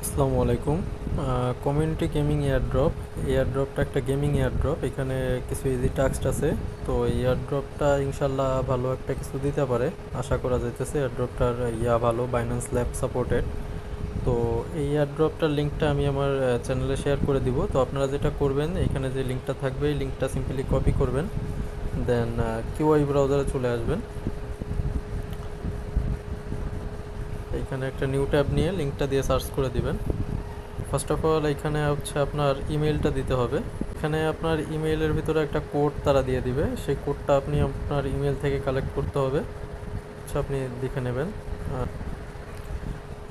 আসসালামু আলাইকুম। Community gaming এয়ারড্রপটা একটা গেমিং এয়ারড্রপ। এখানে কিছু ইজি টাস্ক আছে। তো এই এয়ারড্রপটা ইনশাল্লাহ ভালো একটা কিছু দিতে পারে, আশা করা যাইতেছে। এয়ারড্রপটার ভালো, বাইন্যান্স ল্যাব সাপোর্টেড। তো এই এয়ারড্রপটার লিঙ্কটা আমি আমার চ্যানেলে শেয়ার করে দিব। তো আপনারা যেটা করবেন, এখানে যে লিঙ্কটা থাকবে এই লিঙ্কটা সিম্পলি কপি করবেন, দেন কিউআই ব্রাউজারে চলে আসবেন। এখানে একটা নিউ ট্যাব নিয়ে লিঙ্কটা দিয়ে সার্চ করে দিবেন। ফার্স্ট অফ অল এখানে হচ্ছে আপনার ইমেইলটা দিতে হবে। এখানে আপনার ইমেইলের ভিতরে একটা কোড তারা দিয়ে দিবে, সেই কোডটা আপনি আপনার ইমেল থেকে কালেক্ট করতে হবে। আচ্ছা, আপনি দেখে নেবেন।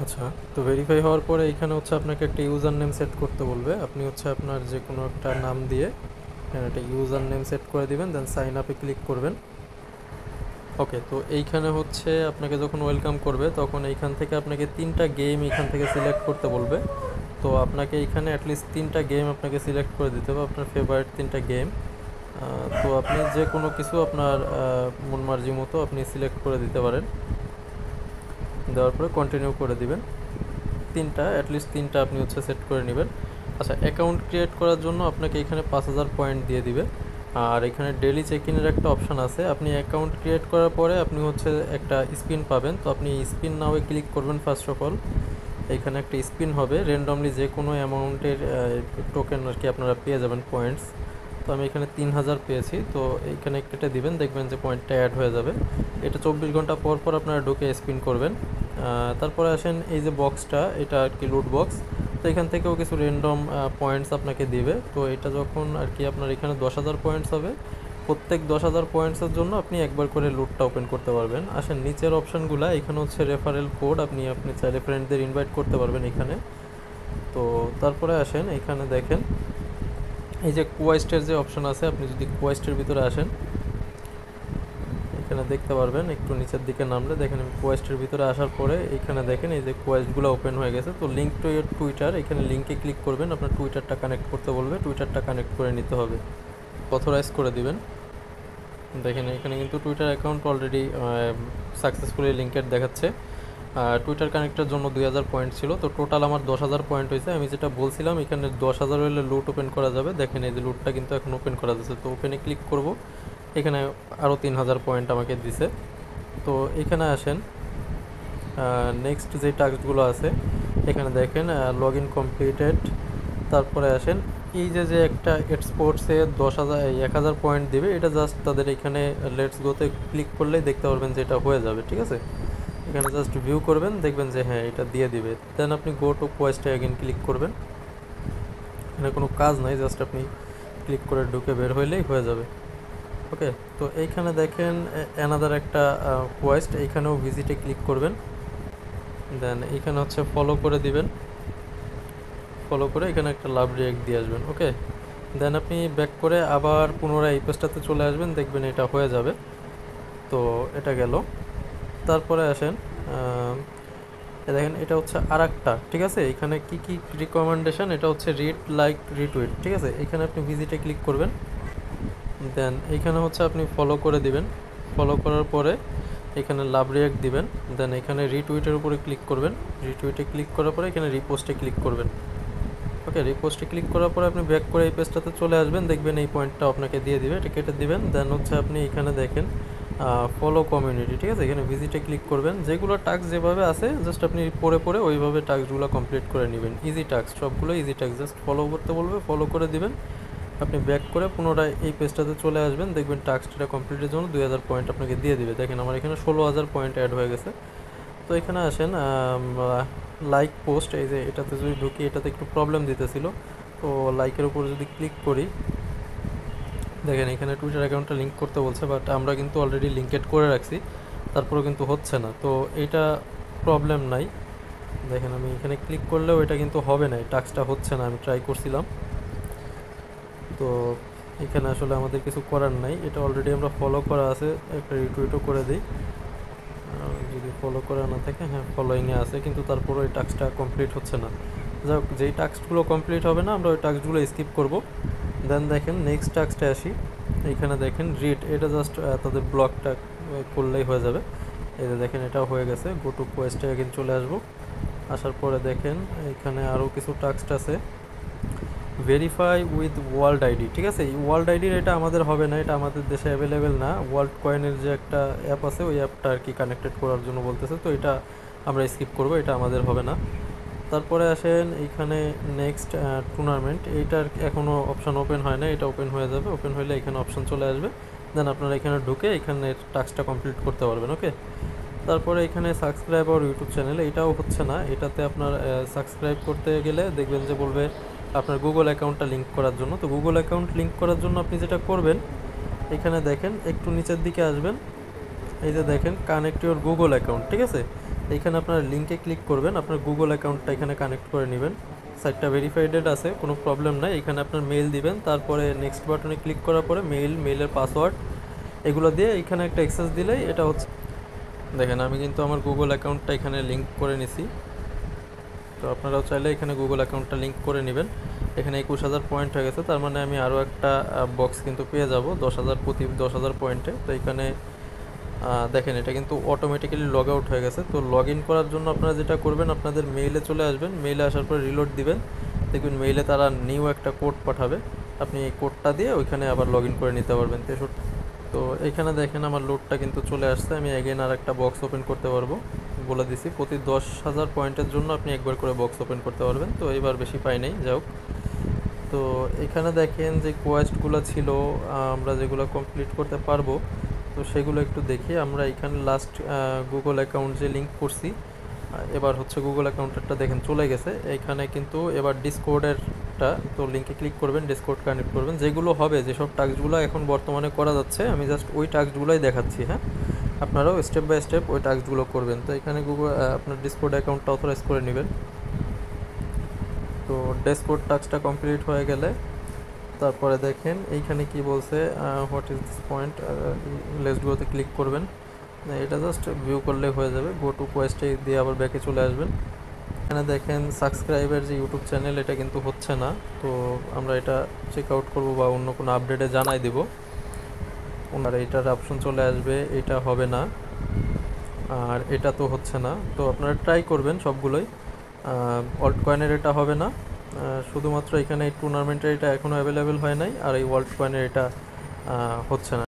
আচ্ছা, তো ভেরিফাই হওয়ার পরে এখানে হচ্ছে আপনাকে একটা ইউজার নেম সেট করতে বলবে। আপনি হচ্ছে আপনার যে কোনো একটা নাম দিয়ে এখানে একটা ইউজার নেম সেট করে দিবেন, দেন সাইন আপে ক্লিক করবেন। ওকে, তো এইখানে হচ্ছে আপনাকে যখন ওয়েলকাম করবে তখন এইখান থেকে আপনাকে 3টা গেম এইখান থেকে সিলেক্ট করতে বলবে। তো আপনাকে এইখানে অ্যাটলিস্ট 3টা গেম আপনাকে সিলেক্ট করে দিতে হবে, আপনার ফেভারিট 3টা গেম। তো আপনি যে কোনো কিছু আপনার মন মার্জি মতো আপনি সিলেক্ট করে দিতে পারেন। দেওয়ার পরে কন্টিনিউ করে দিবেন। অ্যাটলিস্ট 3টা আপনি হচ্ছে সেট করে নেবেন। আচ্ছা, অ্যাকাউন্ট ক্রিয়েট করার জন্য আপনাকে এখানে 5000 পয়েন্ট দিয়ে দিবে। আর এখানে ডেলি চেক ইনের একটা অপশান আছে। আপনি অ্যাকাউন্ট ক্রিয়েট করার পরে আপনি হচ্ছে একটা স্পিন পাবেন। তো আপনি স্পিন নাওয়ে ক্লিক করবেন। ফার্স্ট অফ অল এখানে একটা স্পিন হবে, র্যান্ডমলি যে কোনো অ্যামাউন্টের টোকেন আর কি আপনারা পেয়ে যাবেন, পয়েন্টস। তো আমি এখানে 3000 পেয়েছি, তো এইখানে কেটে দিবেন, দেখবেন যে পয়েন্টটা অ্যাড হয়ে যাবে। এটা 24 ঘন্টা পর পর আপনারা ঢুকে স্পিন করবেন। তারপরে আসেন এই যে বক্সটা, এটা আর কি লুট বক্স। তো এখান থেকেও কিছু র্যান্ডম পয়েন্টস আপনাকে দিবে। তো এটা যখন আর কি আপনার এখানে 10,000 পয়েন্টস হবে, প্রত্যেক 10,000 পয়েন্টসের জন্য আপনি একবার করে লুটটা ওপেন করতে পারবেন। আসেন নিচের অপশানগুলো, এখানে হচ্ছে রেফারেল কোড, আপনি আপনি চাইলে ফ্রেন্ডদের ইনভাইট করতে পারবেন এখানে। তো তারপরে আসেন এখানে দেখেন এই যে কোয়েস্টের যে অপশান আছে, আপনি যদি কোয়েস্টের ভিতরে আসেন এখানে দেখতে পারবেন, একটু নিচের দিকে নামলে দেখেন কোয়েস্টের ভিতরে আসার পরে এখানে দেখেন এই যে কোয়েস্টগুলো ওপেন হয়ে গেছে। তো লিঙ্ক টু ইয়োর টুইটার, এখানে লিঙ্কে ক্লিক করবেন, আপনার টুইটারটা কানেক্ট করতে বলবে, টুইটারটা কানেক্ট করে নিতে হবে, অথরাইজ করে দিবেন। দেখেন এখানে কিন্তু Twitter account already successfully linked দেখাচ্ছে। টুইটার কানেক্টের জন্য 2000 পয়েন্ট ছিল, তো টোটাল আমার 10,000 পয়েন্ট হয়েছে। আমি যেটা বলছিলাম এখানে 10,000 হলে লুট ওপেন করা যাবে। দেখেন এই যে লুটটা কিন্তু এখন ওপেন করা যাচ্ছে। তো ওপেনে ক্লিক করব, এখানে আরও 3000 পয়েন্ট আমাকে দিছে। তো এখানে আসেন, নেক্সট যে টাস্কগুলো আছে এখানে দেখেন লগ ইন কমপ্লিটেড। তারপরে আসেন এই যে যে একটা স্পোর্টসে 10,000 পয়েন্ট দিবে, এটা জাস্ট তাদের এখানে লেটস গোতে ক্লিক করলেই দেখতে পারবেন যে এটা হয়ে যাবে। ঠিক আছে, এখানে জাস্ট ভিউ করবেন, দেখবেন যে হ্যাঁ এটা দিয়ে দিবে। দেন আপনি গো টু কোয়েস্টে অ্যাগেন ক্লিক করবেন। এখানে কোনো কাজ নাই, জাস্ট আপনি ক্লিক করে ঢুকে বের হইলেই হয়ে যাবে। ওকে, তো এইখানে দেখেন অ্যানাদার একটা কোয়েস্ট, এইখানেও ভিজিটে ক্লিক করবেন। দেন এইখানে হচ্ছে ফলো করে দিবেন, ফলো করে এখানে একটা লাভ রিয়াক্ট দিয়ে আসবেন। ওকে, দেন আপনি ব্যাক করে আবার পুনরায় এই পেজটাতে চলে আসবেন, দেখবেন এটা হয়ে যাবে। তো এটা গেল। তারপরে আসেন দেখেন এটা হচ্ছে আর একটা। ঠিক আছে, এখানে কি কি রিকমেন্ডেশন, এটা হচ্ছে রিড, লাইক, রিটুইট। ঠিক আছে, এখানে আপনি ভিজিটে ক্লিক করবেন, দেন এইখানে হচ্ছে আপনি ফলো করে দিবেন। ফলো করার পরে এখানে লাভ রিয়াক্ট দিবেন, দেন এখানে রিটুইটের উপরে ক্লিক করবেন। রিটুইটে ক্লিক করার পরে এখানে রিপোস্টে ক্লিক করবেন। ওকে, রিপোস্টে ক্লিক করার পরে আপনি ব্যাক করে এই পেজটাতে চলে আসবেন, দেখবেন এই পয়েন্টটা আপনাকে দিয়ে দিবে, এটা কেটে দিবেন। দেন হচ্ছে আপনি এখানে দেখেন ফলো কমিউনিটি। ঠিক আছে, এখানে ভিজিটে ক্লিক করবেন। যেগুলো টাস্ক যেভাবে আছে জাস্ট আপনি পরে পরে ওইভাবে টাস্কগুলো কমপ্লিট করে নেবেন। ইজি টাস্ক, সবগুলো ইজি টাস্ক, জাস্ট ফলো করতে বলবে, ফলো করে দিবেন। আপনি ব্যাক করে পুনরায় এই পেজটাতে চলে আসবেন, দেখবেন টাস্কটা কমপ্লিটের জন্য 2000 পয়েন্ট আপনাকে দিয়ে দিবে। দেখেন আমার এখানে 16,000 পয়েন্ট অ্যাড হয়ে গেছে। তো এখানে আসেন লাইক পোস্ট, এই যে এটাতে যদি ঢুকি এটাতে একটু প্রবলেম দিতেছিল। তো লাইকের উপর যদি ক্লিক করি, দেখেন এখানে টুইটার অ্যাকাউন্টটা লিঙ্ক করতে বলছে, বাট আমরা কিন্তু অলরেডি লিঙ্কেড করে রাখছি, তারপরেও কিন্তু হচ্ছে না। তো এইটা প্রবলেম নাই। দেখেন আমি এখানে ক্লিক করলেও এটা কিন্তু হবে না, এই টাস্কটা হচ্ছে না, আমি ট্রাই করছিলাম। তো এখানে আসলে আমাদের কিছু করার নাই, এটা অলরেডি আমরা ফলো করা আছে, একটা রিটুইটও করে দিই। যদি ফলো করা না থাকে, হ্যাঁ ফলোইংয়ে আছে, কিন্তু তারপরও এই টাস্কটা কমপ্লিট হচ্ছে না। যাই হোক, যেই টাস্কগুলো কমপ্লিট হবে না আমরা ওই টাস্কগুলো স্কিপ করব। দেন দেখেন নেক্সট টাস্কটা আসি। এইখানে দেখেন রিড, এটা জাস্ট তাদের ব্লকটা করলেই হয়ে যাবে। এই যে দেখেন এটাও হয়ে গেছে। গো টু কোয়েস্টে এখন চলে আসবো। আসার পরে দেখেন এখানে আরও কিছু টাস্ক আছে, ভেরিফাই উইথ ওয়ার্ল্ড আইডি। ঠিক আছে, এই ওয়ার্ল্ড আইডির এটা আমাদের হবে না, এটা আমাদের দেশে অ্যাভেলেবেল না। ওয়ার্ল্ড কয়েনের যে একটা অ্যাপ আছে ওই অ্যাপটা আর কি কানেক্টেড করার জন্য বলতেছে, তো এটা আমরা স্কিপ করব, এটা আমাদের হবে না। তারপরে আসেন এইখানে নেক্সট টুর্নামেন্ট, এইটার এখনও অপশান ওপেন হয় না, এটা ওপেন হয়ে যাবে, ওপেন হলে এখানে অপশান চলে আসবে, দেন আপনারা এখানে ঢুকে এখানে টাস্কটা কমপ্লিট করতে পারবেন। ওকে, তারপরে এখানে সাবস্ক্রাইব আর ইউটিউব চ্যানেল, এটাও হচ্ছে না। এটাতে আপনার সাবস্ক্রাইব করতে গেলে দেখবেন যে বলবে আপনার গুগল অ্যাকাউন্টটা লিঙ্ক করার জন্য। তো গুগল অ্যাকাউন্ট লিঙ্ক করার জন্য আপনি যেটা করবেন, এখানে দেখেন একটু নিচের দিকে আসবেন, এই যে দেখেন কানেক্ট ইউর গুগল অ্যাকাউন্ট। ঠিক আছে, এখানে আপনার লিঙ্কে ক্লিক করবেন, আপনার গুগল অ্যাকাউন্টটা এখানে কানেক্ট করে নেবেন। সাইটটা ভেরিফাইডেড আছে, কোনো প্রবলেম নাই। এখানে আপনার মেইল দিবেন, তারপরে নেক্সট বাটনে ক্লিক করার পরে মেইলের পাসওয়ার্ড এগুলো দিয়ে এখানে একটা অ্যাক্সেস দিলেই এটা হচ্ছে। দেখেন আমি কিন্তু আমার গুগল অ্যাকাউন্টটা এখানে লিঙ্ক করে নিছি, তো আপনারাও চাইলে এখানে গুগল অ্যাকাউন্টটা লিঙ্ক করে নেবেন। এখানে 21,000 পয়েন্ট হয়ে গেছে, তার মানে আমি আরও একটা বক্স কিন্তু পেয়ে যাব 10,000 প্রতি 10,000 পয়েন্টে। তো এখানে দেখেন এটা কিন্তু অটোমেটিক্যালি লগ আউট হয়ে গেছে। তো লগ ইন করার জন্য আপনারা যেটা করবেন, আপনাদের মেইলে চলে আসবেন, মেইলে আসার পরে রিলোড দিবেন, দেখবেন মেইলে তারা নিউ একটা কোড পাঠাবে, আপনি এই কোডটা দিয়ে ওইখানে আবার লগ ইন করে নিতে পারবেন। তো এখানে দেখেন আমার লোডটা কিন্তু চলে আসছে, আমি এগেন আর একটা বক্স ওপেন করতে পারবো। বলে দিছি প্রতি 10,000 পয়েন্টের জন্য আপনি একবার করে বক্স ওপেন করতে পারবেন, তো এবার বেশি পাই নাই, যাই হোক। তো এখানে দেখেন যে কোয়েস্টগুলো ছিল আমরা যেগুলো কমপ্লিট করতে পারবো, তো সেগুলো একটু দেখি। আমরা এখানে লাস্ট গুগল অ্যাকাউন্ট যে লিঙ্ক করছি, এবার হচ্ছে গুগল অ্যাকাউন্টটা দেখেন চলে গেছে। এখানে কিন্তু এবার ডিসকর্ডেরটা, তো লিঙ্কে ক্লিক করবেন, ডিসকর্ড কানেক্ট করবেন। যেগুলো হবে, যেসব টাস্কগুলো এখন বর্তমানে করা যাচ্ছে, আমি জাস্ট ওই টাস্কগুলোই দেখাচ্ছি। হ্যাঁ, আপনারাও স্টেপ বাই স্টেপ ওই টাস্কগুলো করবেন। তো এখানে আপনার ডিসকর্ড অ্যাকাউন্টটা অথরাইজ করে নেবেন। তো ডিসকর্ড টাস্কটা কমপ্লিট হয়ে গেলে তারপরে দেখেন এইখানে কি বলছে, what is this point, let's গোতে ক্লিক করবেন। এটা জাস্ট ভিউ করলে হয়ে যাবে, গো টু কোয়েস্টে দিয়ে আবার ব্যাকে চলে আসবেন। এখানে দেখেন সাবস্ক্রাইবের যে ইউটিউব চ্যানেল, এটা কিন্তু হচ্ছে না, তো আমরা এটা চেক আউট করবো বা অন্য কোনো আপডেটে জানাই দিব। ওনার এইটার অপশন চলে আসবে, এটা হবে না, আর এটা তো হচ্ছে না। তো আপনারা ট্রাই করবেন সবগুলোই। অল্ট কয়েনের এটা হবে না, শুধুমাত্র এখানে এই টুর্নামেন্টের এটা এখনও অ্যাভেলেবেল হয় নাই, আর এই ওয়ার্ল্ড কয়েনের এটা হচ্ছে না।